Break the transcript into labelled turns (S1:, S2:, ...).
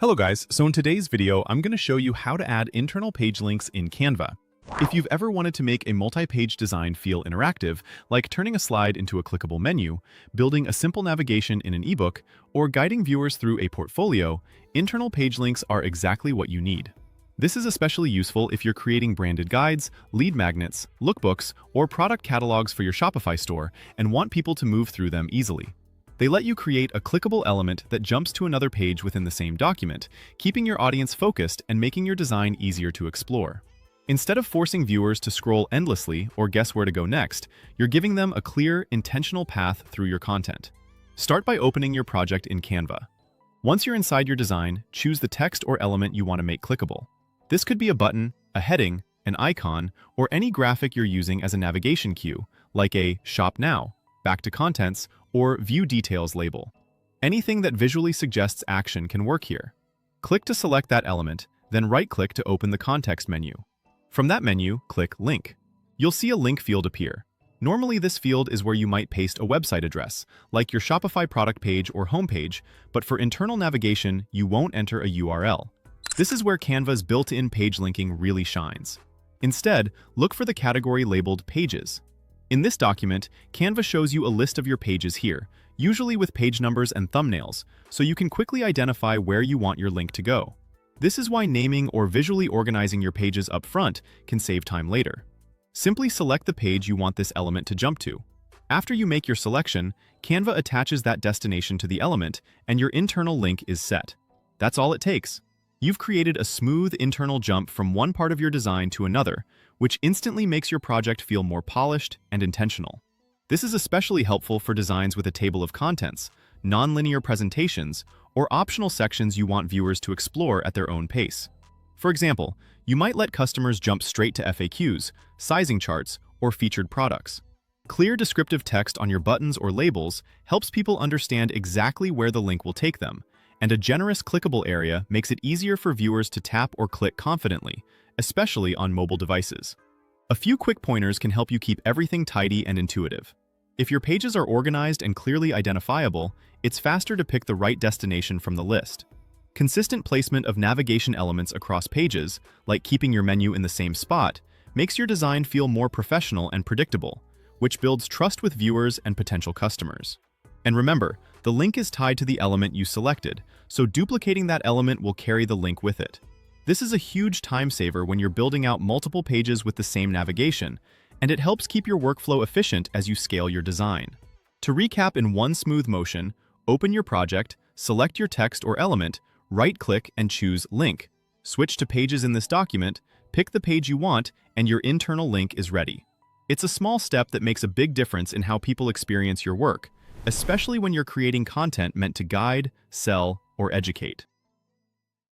S1: Hello guys, so in today's video, I'm going to show you how to add internal page links in Canva. If you've ever wanted to make a multi-page design feel interactive, like turning a slide into a clickable menu, building a simple navigation in an ebook, or guiding viewers through a portfolio, internal page links are exactly what you need. This is especially useful if you're creating branded guides, lead magnets, lookbooks, or product catalogs for your Shopify store and want people to move through them easily. They let you create a clickable element that jumps to another page within the same document, keeping your audience focused and making your design easier to explore. Instead of forcing viewers to scroll endlessly or guess where to go next, you're giving them a clear, intentional path through your content. Start by opening your project in Canva. Once you're inside your design, choose the text or element you want to make clickable. This could be a button, a heading, an icon, or any graphic you're using as a navigation cue, like a Shop Now, Back to Contents, or View Details label. Anything that visually suggests action can work here. Click to select that element, then right-click to open the context menu. From that menu, click Link. You'll see a link field appear. Normally this field is where you might paste a website address, like your Shopify product page or homepage, but for internal navigation, you won't enter a URL. This is where Canva's built-in page linking really shines. Instead, look for the category labeled Pages. In this document, Canva shows you a list of your pages here, usually with page numbers and thumbnails, so you can quickly identify where you want your link to go. This is why naming or visually organizing your pages up front can save time later. Simply select the page you want this element to jump to. After you make your selection, Canva attaches that destination to the element, and your internal link is set. That's all it takes. You've created a smooth internal jump from one part of your design to another, which instantly makes your project feel more polished and intentional. This is especially helpful for designs with a table of contents, non-linear presentations, or optional sections you want viewers to explore at their own pace. For example, you might let customers jump straight to FAQs, sizing charts, or featured products. Clear descriptive text on your buttons or labels helps people understand exactly where the link will take them, and a generous clickable area makes it easier for viewers to tap or click confidently, especially on mobile devices. A few quick pointers can help you keep everything tidy and intuitive. If your pages are organized and clearly identifiable, it's faster to pick the right destination from the list. Consistent placement of navigation elements across pages, like keeping your menu in the same spot, makes your design feel more professional and predictable, which builds trust with viewers and potential customers. And remember, the link is tied to the element you selected, so duplicating that element will carry the link with it. This is a huge time saver when you're building out multiple pages with the same navigation, and it helps keep your workflow efficient as you scale your design. To recap in one smooth motion, open your project, select your text or element, right-click and choose Link. Switch to Pages in this document, pick the page you want, and your internal link is ready. It's a small step that makes a big difference in how people experience your work, especially when you're creating content meant to guide, sell, or educate.